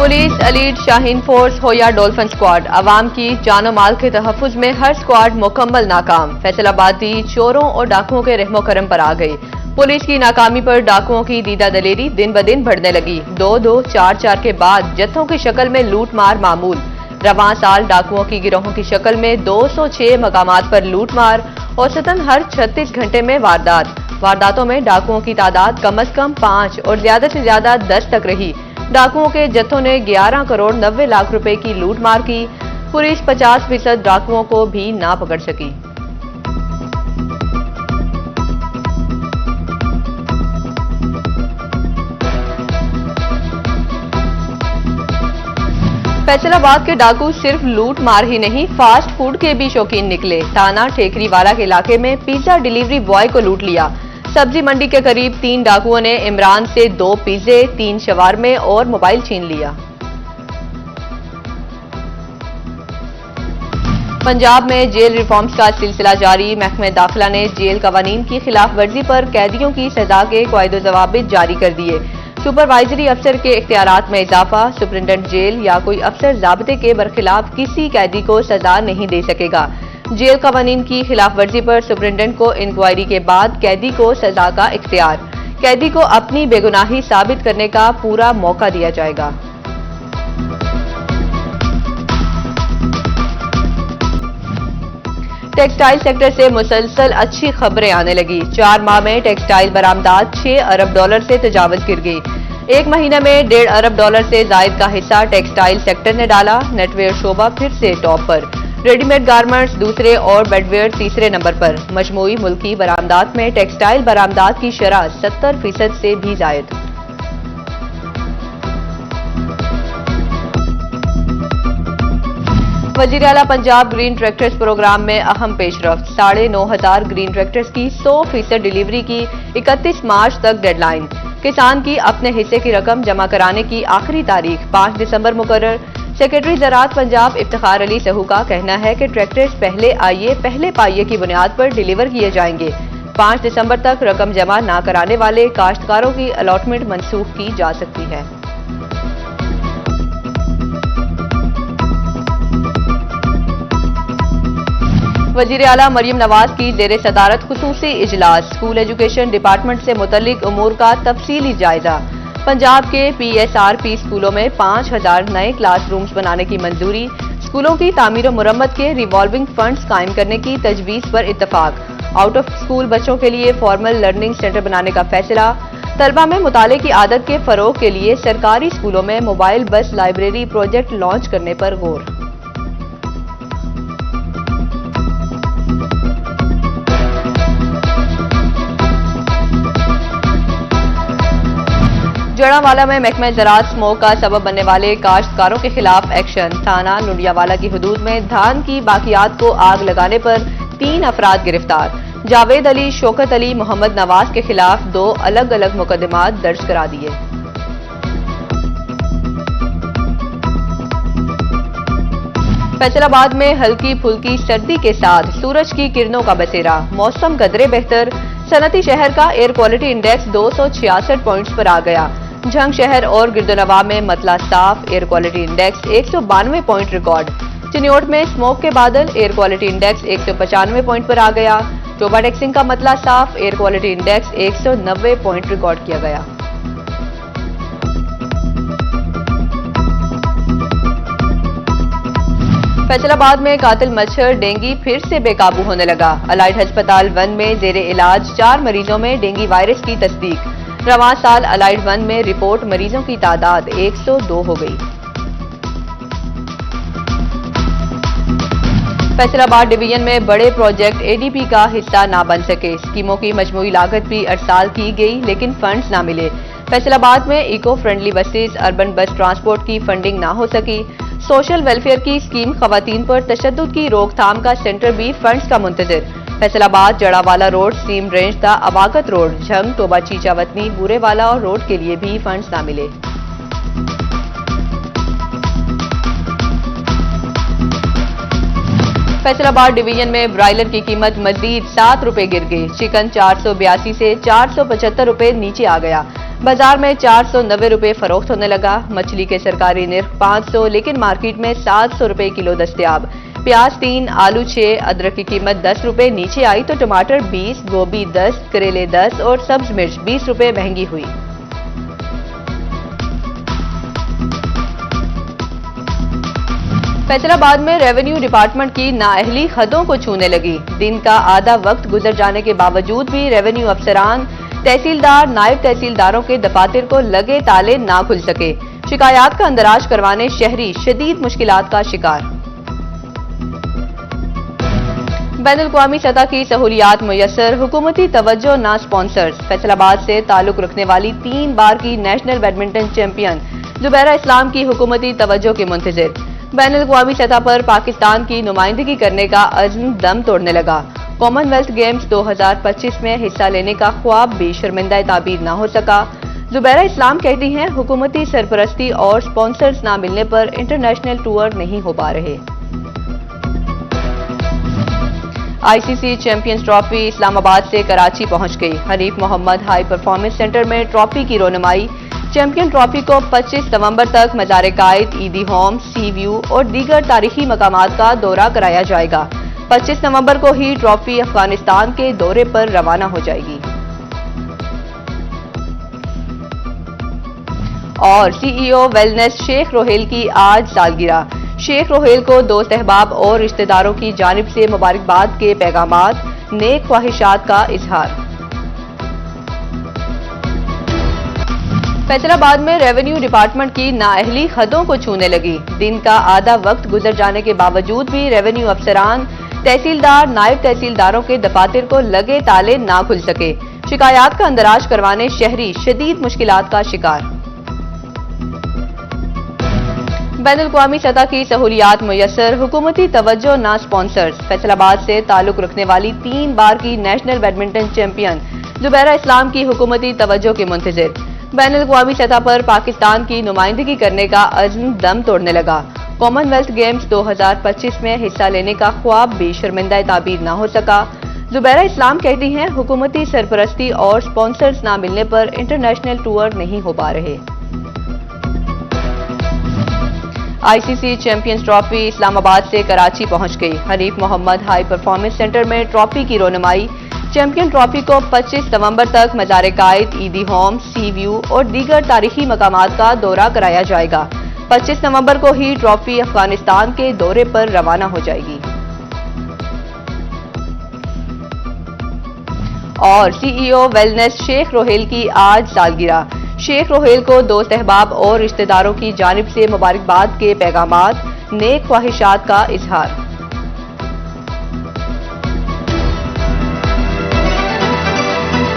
Police, elite, Shaheen force हो या dolphin squad, आवाम की जानो माल के तहफ्फुज में हर स्क्वाड मुकम्मल नाकाम। फैसलाबादी चोरों और डाकुओं के रहमो करम पर आ गई। पुलिस की नाकामी पर डाकुओं की दीदा दलेरी दिन ब दिन बढ़ने लगी। 2-2, 4-4 के बाद जत्थों की शक्ल में लूट मार मामूल। रवां साल डाकुओं की गिरोहों की शक्ल में 206 मकामात पर लूट मार, औसतन हर 36 घंटे में वारदातों में डाकुओं की तादाद कम अज कम 5 और ज्यादा से ज्यादा 10 तक रही। डाकुओं के जत्थों ने 11 करोड़ 90 लाख रुपए की लूट मार की। पुलिस 50% डाकुओं को भी ना पकड़ सकी। फैसलाबाद के डाकू सिर्फ लूट मार ही नहीं, फास्ट फूड के भी शौकीन निकले। थाना ठेकरी वाला के इलाके में पिज्जा डिलीवरी बॉय को लूट लिया। सब्जी मंडी के करीब 3 डाकुओं ने इमरान से 2 पिज्जे, 3 शवारमे और मोबाइल छीन लिया। पंजाब में जेल रिफॉर्म्स का सिलसिला जारी। महकमे दाखिला ने जेल कवानीन की खिलाफ वर्जी पर कैदियों की सजा के क़वाइद ज़वाबित जारी कर दिए। सुपरवाइजरी अफसर के इख्तियारात में इजाफा। सुपरिटेंडेंट जेल या कोई अफसर ज़ाब्ते के बरखिलाफ किसी कैदी को सजा नहीं दे सकेगा। जेल कवानीन की खिलाफ वर्जी पर सुपरिटेंडेंट को इंक्वायरी के बाद कैदी को सजा का इख्तियार। कैदी को अपनी बेगुनाही साबित करने का पूरा मौका दिया जाएगा। टेक्सटाइल सेक्टर से मुसलसल अच्छी खबरें आने लगी। 4 माह में टेक्सटाइल बरामदात $6 अरब से तजावज गिर गई। 1 महीने में $1.5 अरब से जायद का हिस्सा टेक्सटाइल सेक्टर ने डाला। नेटवेयर शोबा फिर से टॉप पर, रेडीमेड गारमेंट्स दूसरे और बेडवेयर तीसरे नंबर पर। मजमूई मुल्की बरामदात में टेक्सटाइल बरामदात की शरह 70% से भी जायद। वजीर आला पंजाब ग्रीन ट्रैक्टर्स प्रोग्राम में अहम पेशरफ्त। 9,500 ग्रीन ट्रैक्टर्स की 100% डिलीवरी की 31 मार्च तक डेडलाइन। किसान की अपने हिस्से की रकम जमा कराने की आखिरी तारीख 5 दिसंबर मुकर्रर। सेक्रेटरी ज़राअत पंजाब इफ्तिखार अली सहू का कहना है कि ट्रैक्टर्स पहले आइए पहले पाइए की बुनियाद पर डिलीवर किए जाएंगे। 5 दिसंबर तक रकम जमा न कराने वाले काश्तकारों की अलॉटमेंट मनसूख की जा सकती है। वजीर आला मरियम नवाज की जेर सदारत खुसूसी इजलास। स्कूल एजुकेशन डिपार्टमेंट से मुतल्लिक उमूर का तफसीली जायजा। पंजाब के PSRP स्कूलों में 5,000 नए क्लासरूम्स बनाने की मंजूरी। स्कूलों की तामीर और मुरम्मत के रिवॉल्विंग फंड्स कायम करने की तजवीज पर इत्तफाक। आउट ऑफ स्कूल बच्चों के लिए फॉर्मल लर्निंग सेंटर बनाने का फैसला। तलबा में मुताले की आदत के फरोग के लिए सरकारी स्कूलों में मोबाइल बस लाइब्रेरी प्रोजेक्ट लॉन्च करने पर गौर। जड़ावाला में महकमा ज़राअत स्मोक का सबब बनने वाले काश्तकारों के खिलाफ एक्शन। थाना लुंडियावाला की हुदूद में धान की बाकियात को आग लगाने पर 3 अफराद गिरफ्तार। जावेद अली, शौकत अली, मोहम्मद नवाज के खिलाफ 2 अलग अलग मुकदमात दर्ज करा दिए। फैसलाबाद में हल्की फुल्की सर्दी के साथ सूरज की किरणों का बसेरा। मौसम कदरे बेहतर। सनती शहर का एयर क्वालिटी इंडेक्स 266 पॉइंट्स पर आ गया। झंग शहर और गिरदोनवा में मतला साफ, air quality index 192 point record. Chiniot में स्मोक के बादल, एयर क्वालिटी इंडेक्स 195 पॉइंट पर आ गया। टोबा टेक्सिंग का मतला साफ, air quality index 190 point record किया गया। फैसलाबाद में कातिल मच्छर डेंगी फिर से बेकाबू होने लगा। अलाइड अस्पताल 1 में जेरे इलाज 4 मरीजों में डेंगी वायरस की तस्दीक। रवां साल अलाइड 1 में रिपोर्ट मरीजों की तादाद 102 हो गई। फैसलाबाद डिवीजन में बड़े प्रोजेक्ट ADP का हिस्सा ना बन सके। स्कीमों की मजमूई लागत भी 8 साल की गई लेकिन फंड्स ना मिले। फैसलाबाद में इको फ्रेंडली बसेस, अर्बन बस ट्रांसपोर्ट की फंडिंग ना हो सकी। सोशल वेलफेयर की स्कीम खवातीन पर तशद्दुद की रोकथाम का सेंटर भी फंड्स का मुंतजिर। फैसलाबाद जड़ावाला रोड, सीम रेंज दा अवागत रोड, झंग, टोबा चीचा वतनी, बूरेवाला और रोड के लिए भी फंड्स ना मिले। फैसलाबाद डिवीजन में ब्रायलर की कीमत मजीद 7 रुपए गिर गई। चिकन 482 से 475 रुपए नीचे आ गया। बाजार में 490 रुपए फरोख्त होने लगा। मछली के सरकारी निर्ख 500, लेकिन मार्केट में 700 रुपए किलो दस्तयाब। प्याज 3, आलू 6, अदरक की कीमत 10 रुपए नीचे आई तो टमाटर 20, गोभी 10, करेले 10 और सब्ज मिर्च 20 रुपए महंगी हुई। फैसलाबाद में रेवेन्यू डिपार्टमेंट की नाअहली हदों को छूने लगी। दिन का आधा वक्त गुजर जाने के बावजूद भी रेवेन्यू अफसरान, तहसीलदार, नायब तहसीलदारों के दफातर को लगे ताले ना खुल सके। शिकायत का अंदराज करवाने शहरी शदीद मुश्किलात का शिकार। बैनुल-अक़वामी सतह की सहूलियात मुयस्सर, हुकूमती तवज्जो ना स्पॉन्सर्स। फैसलाबाद से ताल्लुक रखने वाली 3 बार की नेशनल बैडमिंटन चैंपियन जुबैरा इस्लाम की हुकूमती तवज्जो के मुंतजिर। बैनुल-अक़वामी सतह पर पाकिस्तान की नुमाइंदगी करने का अज़्म दम तोड़ने लगा। कॉमनवेल्थ गेम्स 2025 में हिस्सा लेने का ख्वाब भी शर्मिंदा ताबीर न हो सका। जुबैरा इस्लाम कहती हैं, हुकूमती सरपरस्ती और स्पॉन्सर्स ना मिलने पर इंटरनेशनल टूर नहीं हो पा रहे। आईसीसी चैंपियंस ट्रॉफी इस्लामाबाद से कराची पहुंच गई। Hanif Mohammad high performance centre में ट्रॉफी की रोनुमाई। चैंपियन ट्रॉफी को 25 नवंबर तक मज़ार-ए-कायद, ईदी होम, सी व्यू और दीगर तारीखी मकामात का दौरा कराया जाएगा। 25 नवंबर को ही ट्रॉफी अफगानिस्तान के दौरे पर रवाना हो जाएगी। और सीईओ वेलनेस शेख रोहेल की आज सालगिरह। शेख रोहेल को दोस्त अहबाब और रिश्तेदारों की जानिब से मुबारकबाद के पैगामात, नेक ख्वाहिशात का इजहार। फैसलाबाद में रेवेन्यू डिपार्टमेंट की नाअहली हदों को छूने लगी। दिन का आधा वक्त गुजर जाने के बावजूद भी रेवेन्यू अफसरान, तहसीलदार, नायब तहसीलदारों के दफातर को लगे ताले ना खुल सके। शिकायत का अंदराज करवाने शहरी शदीद मुश्किलात का शिकार। बैनुल-अक़वामी सतह की सहूलियात मुयस्सर, हुकूमती तवज्जो ना स्पॉन्सर्स। फैसलाबाद से ताल्लुक रखने वाली 3 बार की नेशनल बैडमिंटन चैंपियन जुबैरा इस्लाम की हुकूमती तवज्जो के मुंतजिर। बैनुल-अक़वामी सतह पर पाकिस्तान की नुमाइंदगी करने का अज़्म दम तोड़ने लगा। कॉमनवेल्थ गेम्स 2025 में हिस्सा लेने का ख्वाब भी शर्मिंदा ताबीर न हो सका। जुबैरा इस्लाम कहती हैं, हुकूमती सरपरस्ती और स्पॉन्सर्स ना मिलने पर इंटरनेशनल टूर नहीं हो पा रहे। आईसीसी चैंपियंस ट्रॉफी इस्लामाबाद से कराची पहुंच गई। Hanif Mohammad high performance centre में ट्रॉफी की रोनुमाई। चैंपियन ट्रॉफी को 25 नवंबर तक मज़ार-ए-कायद, ईदी होम, सी व्यू और दीगर तारीखी मकामात का दौरा कराया जाएगा। 25 नवंबर को ही ट्रॉफी अफगानिस्तान के दौरे पर रवाना हो जाएगी। और सीईओ वेलनेस शेख रोहेल की आज सालगिरह। शेख रोहेल को दोस्त अहबाब और रिश्तेदारों की जानिब से मुबारकबाद के पैगामात, नेक ख्वाहिशात का इजहार।